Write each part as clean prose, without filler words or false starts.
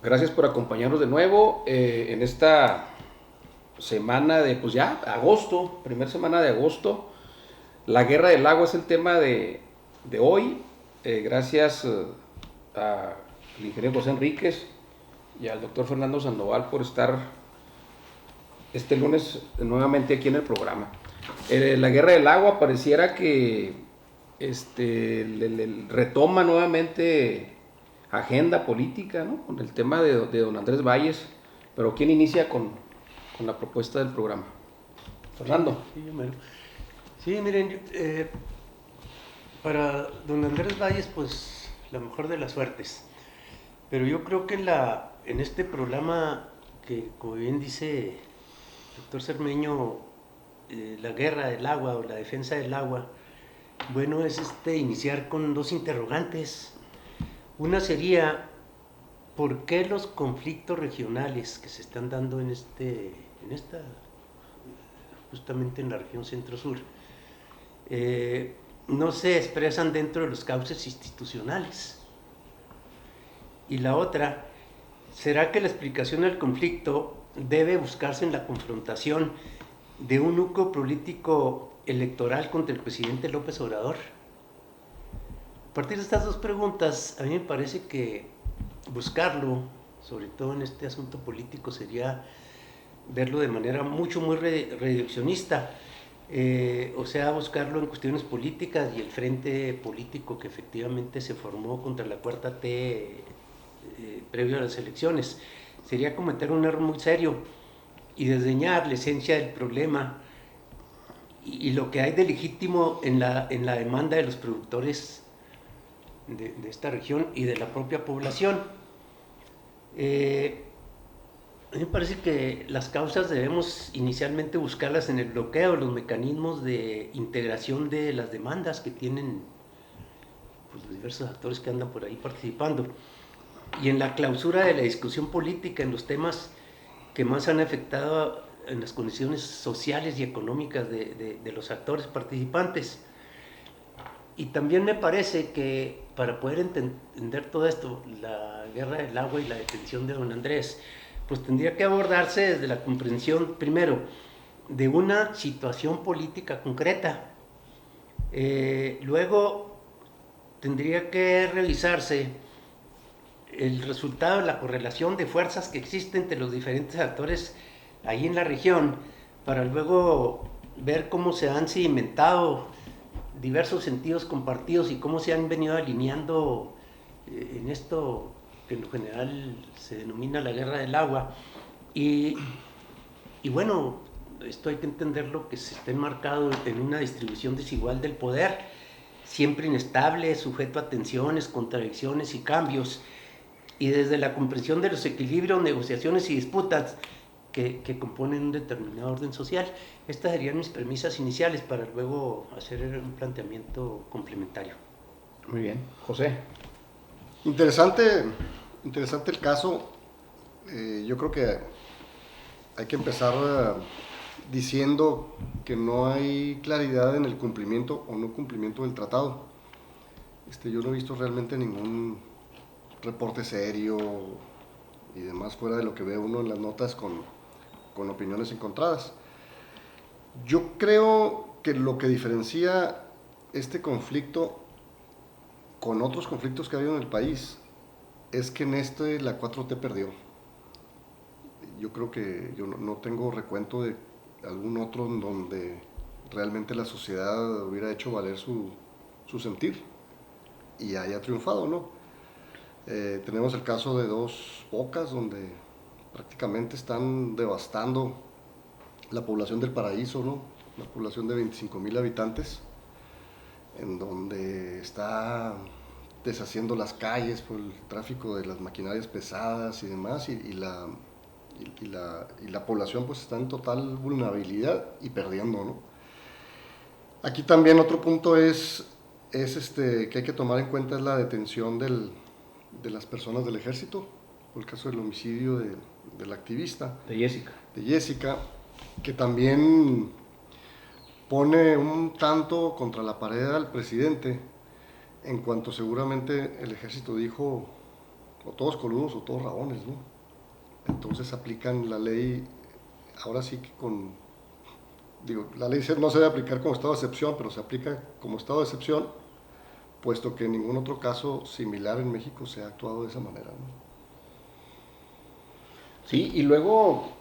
Gracias por acompañarnos de nuevo en esta semana de, pues ya, agosto, primera semana de agosto. La guerra del agua es el tema de hoy. Gracias al ingeniero José Enríquez y al doctor Fernando Sandoval por estar este lunes nuevamente aquí en el programa. La guerra del agua pareciera que retoma nuevamente agenda política, ¿no? Con el tema de don Andrés Valles. Pero ¿quién inicia con la propuesta del programa? Fernando. Sí, sí, miren, para don Andrés Valles, pues la mejor de las suertes. Pero yo creo que en este programa, que como bien dice el doctor Cermeño, la guerra del agua o la defensa del agua, bueno, es iniciar con dos interrogantes. Una sería, ¿por qué los conflictos regionales que se están dando justamente en la región centro-sur, no se expresan dentro de los cauces institucionales? Y la otra, ¿será que la explicación del conflicto debe buscarse en la confrontación de un núcleo político electoral contra el presidente López Obrador? A partir de estas dos preguntas, a mí me parece que buscarlo, sobre todo en este asunto político, sería verlo de manera muy reduccionista. O sea, buscarlo en cuestiones políticas y el frente político que efectivamente se formó contra la Cuarta T previo a las elecciones. Sería cometer un error muy serio y desdeñar la esencia del problema y lo que hay de legítimo en la demanda de los productores de esta región y de la propia población. A mí me parece que las causas debemos inicialmente buscarlas en el bloqueo, los mecanismos de integración de las demandas que tienen, pues, los diversos actores que andan por ahí participando, y en la clausura de la discusión política en los temas que más han afectado en las condiciones sociales y económicas de los actores participantes. Y también me parece que para poder entender todo esto, la guerra del agua y la detención de don Andrés, pues tendría que abordarse desde la comprensión, primero, de una situación política concreta. Luego, tendría que revisarse el resultado de la correlación de fuerzas que existe entre los diferentes actores ahí en la región, para luego ver cómo se han sedimentado diversos sentidos compartidos y cómo se han venido alineando en esto que en lo general se denomina la guerra del agua. Y, y bueno, esto hay que entenderlo que se está enmarcado en una distribución desigual del poder, siempre inestable, sujeto a tensiones, contradicciones y cambios, y desde la comprensión de los equilibrios, negociaciones y disputas que componen un determinado orden social. Estas serían mis premisas iniciales para luego hacer un planteamiento complementario. Muy bien. José. Interesante, interesante el caso. Yo creo que hay que empezar diciendo que no hay claridad en el cumplimiento o no cumplimiento del tratado. Yo no he visto realmente ningún reporte serio y demás fuera de lo que ve uno en las notas con opiniones encontradas. Yo creo que lo que diferencia este conflicto con otros conflictos que ha habido en el país es que en la 4T perdió. Yo creo que yo no tengo recuento de algún otro en donde realmente la sociedad hubiera hecho valer su sentir y haya triunfado, ¿no? Tenemos el caso de Dos Bocas, donde prácticamente están devastando la población del Paraíso, ¿no? Una población de 25,000 habitantes, en donde está deshaciendo las calles por el tráfico de las maquinarias pesadas y demás, y la población pues está en total vulnerabilidad y perdiendo, ¿no? Aquí también otro punto que hay que tomar en cuenta es la detención de las personas del ejército, por el caso del homicidio del activista. De Jessica, que también pone un tanto contra la pared al presidente, en cuanto seguramente el ejército dijo o todos coludos o todos rabones, ¿no? Entonces aplican la ley, ahora sí que la ley no se debe aplicar como estado de excepción, pero se aplica como estado de excepción, puesto que en ningún otro caso similar en México se ha actuado de esa manera, ¿no? Sí, y luego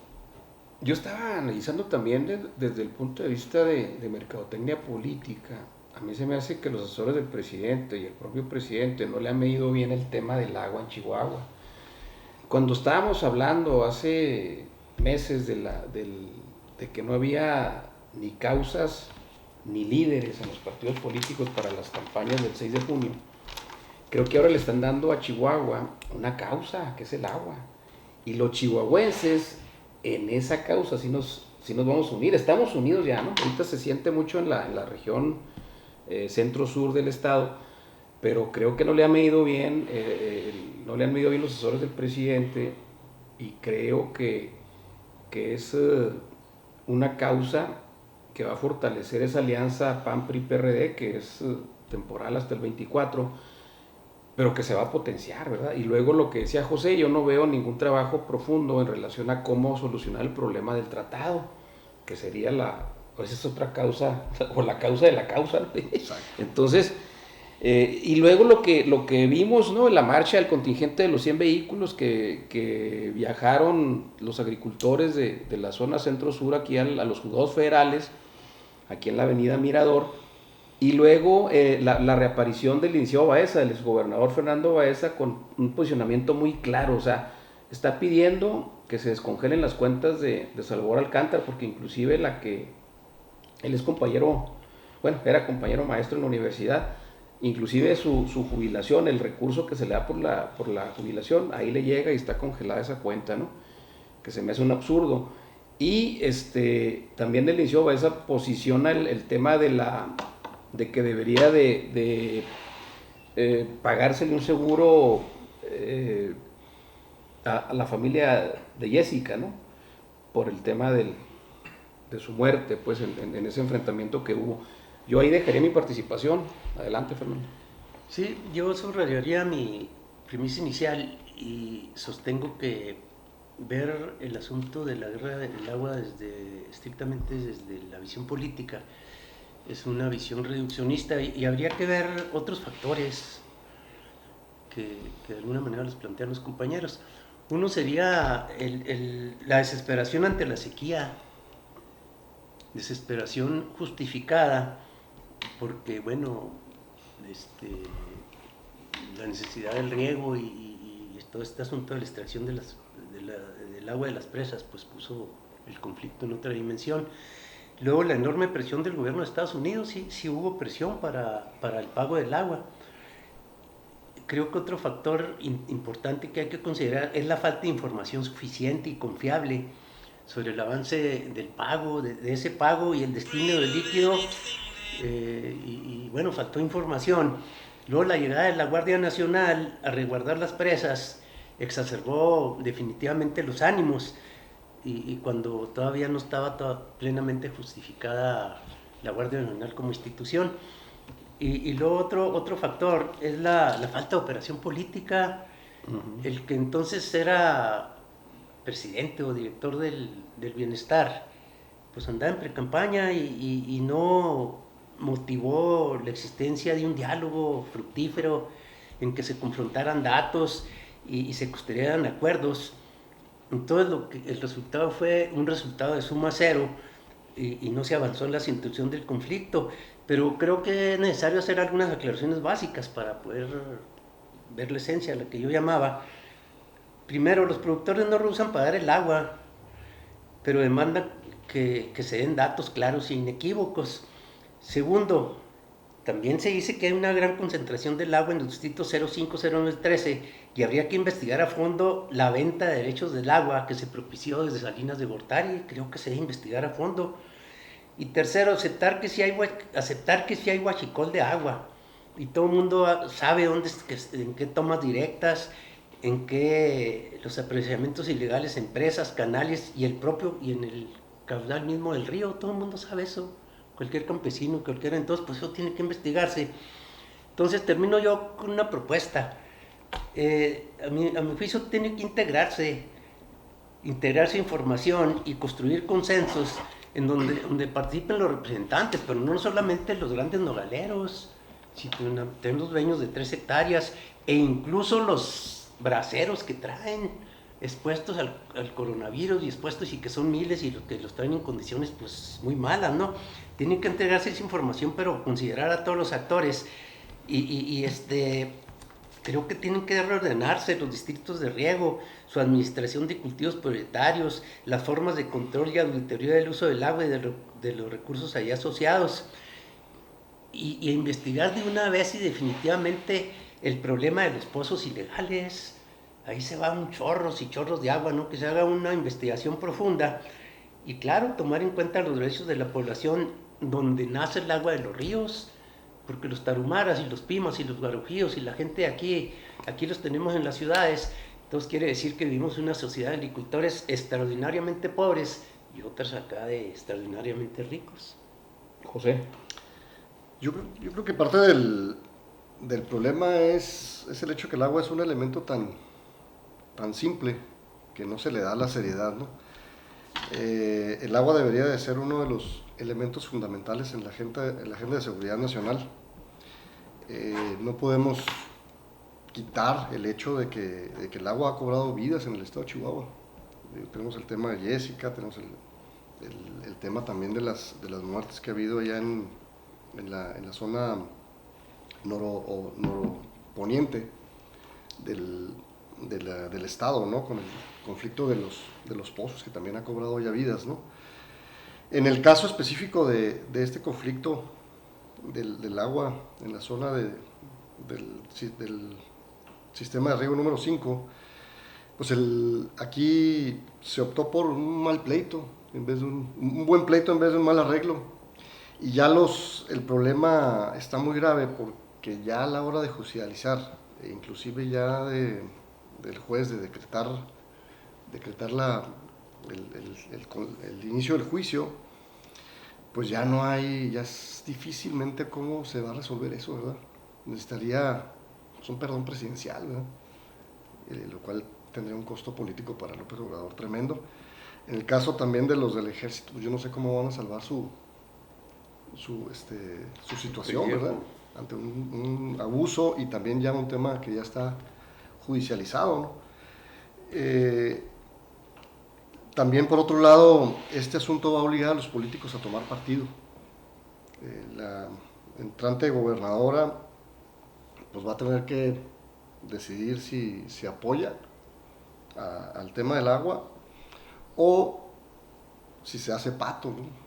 yo estaba analizando también desde el punto de vista de mercadotecnia política. A mí se me hace que los asesores del presidente y el propio presidente no le han medido bien el tema del agua en Chihuahua. Cuando estábamos hablando hace meses de que no había ni causas ni líderes en los partidos políticos para las campañas del 6 de junio, creo que ahora le están dando a Chihuahua una causa, que es el agua. Y los chihuahuenses en esa causa sí nos vamos a unir. Estamos unidos ya, ¿no? Ahorita se siente mucho en la región centro-sur del estado, pero creo que no le han medido bien, no le han medido bien los asesores del presidente, y creo que es una causa que va a fortalecer esa alianza PAN-PRI-PRD, que es temporal hasta el 24, pero que se va a potenciar, ¿verdad? Y luego lo que decía José, yo no veo ningún trabajo profundo en relación a cómo solucionar el problema del tratado, que sería pues es otra causa, o la causa de la causa, ¿no? Entonces, y luego lo que vimos, ¿no? En la marcha del contingente de los 100 vehículos que viajaron los agricultores de la zona centro-sur aquí a los juzgados federales, aquí en la avenida Mirador. Y luego la reaparición del licenciado Baeza, del exgobernador Fernando Baeza, con un posicionamiento muy claro. O sea, está pidiendo que se descongelen las cuentas de Salvador Alcántara, porque inclusive él es compañero, bueno, era compañero maestro en la universidad, inclusive su jubilación, el recurso que se le da por la jubilación, ahí le llega y está congelada esa cuenta, ¿no? Que se me hace un absurdo. Y también el licenciado Baeza posiciona el tema de que debería de pagársele un seguro a la familia de Jessica, ¿no? Por el tema de su muerte, pues en ese enfrentamiento que hubo. Yo ahí dejaría mi participación. Adelante, Fernando. Sí, yo subrayaría mi premisa inicial y sostengo que ver el asunto de la guerra del agua estrictamente desde la visión política es una visión reduccionista, y habría que ver otros factores que de alguna manera los plantean los compañeros. Uno sería la desesperación ante la sequía, desesperación justificada porque, bueno, la necesidad del riego y todo este asunto de la extracción del agua de las presas pues puso el conflicto en otra dimensión. Luego la enorme presión del gobierno de Estados Unidos, sí hubo presión para el pago del agua. Creo que otro factor importante que hay que considerar es la falta de información suficiente y confiable sobre el avance del pago, de ese pago y el destino del líquido. Bueno, faltó información. Luego la llegada de la Guardia Nacional a resguardar las presas exacerbó definitivamente los ánimos. Y cuando todavía no estaba plenamente justificada la Guardia Nacional como institución. Y luego otro factor es la falta de operación política. Uh-huh. El que entonces era presidente o director del bienestar, pues andaba en pre-campaña y no motivó la existencia de un diálogo fructífero en que se confrontaran datos y se construyeran acuerdos. Entonces el resultado fue un resultado de suma cero y no se avanzó en la situación del conflicto, pero creo que es necesario hacer algunas aclaraciones básicas para poder ver la esencia a la que yo llamaba. Primero, los productores no rehusan pagar el agua, pero demandan que se den datos claros e inequívocos. Segundo, también se dice que hay una gran concentración del agua en los distritos 05, 09, 13 y habría que investigar a fondo la venta de derechos del agua que se propició desde Salinas de Gortari. Creo que se debe investigar a fondo. Y tercero, aceptar que sí hay huachicol de agua y todo el mundo sabe en qué tomas directas, en qué los apreciamientos ilegales en presas, canales y en el caudal mismo del río. Todo el mundo sabe eso. Cualquier campesino, entonces pues eso tiene que investigarse. Entonces termino yo con una propuesta. A mi juicio tiene que integrarse información y construir consensos en donde participen los representantes, pero no solamente los grandes nogaleros, sino también los dueños de 3 hectáreas e incluso los braceros que traen expuestos al coronavirus y expuestos y que son miles y que los traen en condiciones pues muy malas, ¿no? Tienen que entregarse esa información, pero considerar a todos los actores y creo que tienen que reordenarse los distritos de riego, su administración de cultivos prioritarios, las formas de control y auditoría del uso del agua y de los recursos allá asociados, y investigar de una vez y definitivamente el problema de los pozos ilegales. Ahí se van chorros y chorros de agua, ¿no? Que se haga una investigación profunda y claro, tomar en cuenta los derechos de la población donde nace el agua de los ríos, porque los tarumaras y los pimas y los guarujíos y la gente aquí los tenemos en las ciudades. Entonces quiere decir que vivimos en una sociedad de agricultores extraordinariamente pobres y otras acá de extraordinariamente ricos. José. Yo creo que parte del problema es el hecho que el agua es un elemento tan simple que no se le da la seriedad, ¿no? El agua debería de ser uno de los elementos fundamentales en la agenda de seguridad nacional. No podemos quitar el hecho de que el agua ha cobrado vidas en el estado de Chihuahua. Tenemos el tema de Jessica, tenemos el tema también de las muertes que ha habido allá en la zona norponiente del estado, ¿no? Con el conflicto de los pozos, que también ha cobrado ya vidas, ¿no? En el caso específico de este conflicto del agua en la zona del sistema de riego número 5, pues aquí se optó por un mal pleito, en vez de un buen pleito en vez de un mal arreglo. Y ya el problema está muy grave porque ya a la hora de judicializar, inclusive ya del juez de decretar el inicio del juicio, pues ya no hay, ya es difícilmente cómo se va a resolver eso, ¿verdad? Necesitaría un perdón presidencial, ¿verdad? Lo cual tendría un costo político para López Obrador tremendo. En el caso también de los del ejército, yo no sé cómo van a salvar su situación, ¿verdad? Ante un abuso y también ya un tema que ya está judicializado, ¿no? También por otro lado, este asunto va a obligar a los políticos a tomar partido. La entrante gobernadora pues va a tener que decidir si se apoya al tema del agua o si se hace pato, ¿no?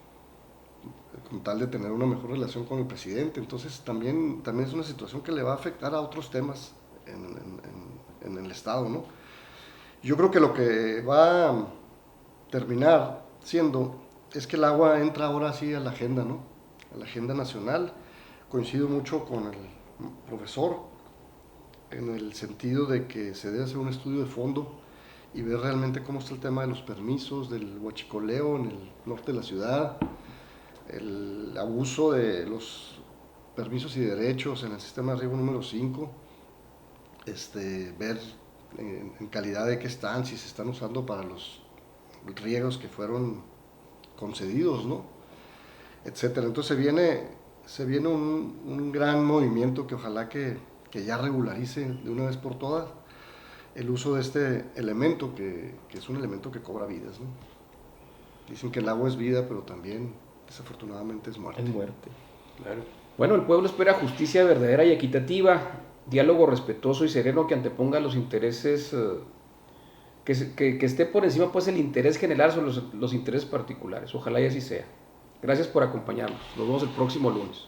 Con tal de tener una mejor relación con el presidente. Entonces también es una situación que le va a afectar a otros temas en el estado, ¿no? Yo creo que lo que va a terminar siendo es que el agua entra ahora sí a la agenda, ¿no? A la agenda nacional. Coincido mucho con el profesor en el sentido de que se debe hacer un estudio de fondo y ver realmente cómo está el tema de los permisos, del huachicoleo en el norte de la ciudad, el abuso de los permisos y derechos en el sistema de riego número 5, ver en calidad de qué están, si se están usando para los riegos que fueron concedidos, ¿no? Etcétera. Entonces se viene un gran movimiento que ojalá que ya regularice de una vez por todas el uso de este elemento que es un elemento que cobra vidas, ¿no? Dicen que el agua es vida, pero también desafortunadamente es muerte. Es muerte. Claro. Bueno, el pueblo espera justicia verdadera y equitativa, diálogo respetuoso y sereno que anteponga los intereses, que esté por encima pues el interés general sobre los intereses particulares. Ojalá y así sea. Gracias por acompañarnos. Nos vemos el próximo lunes.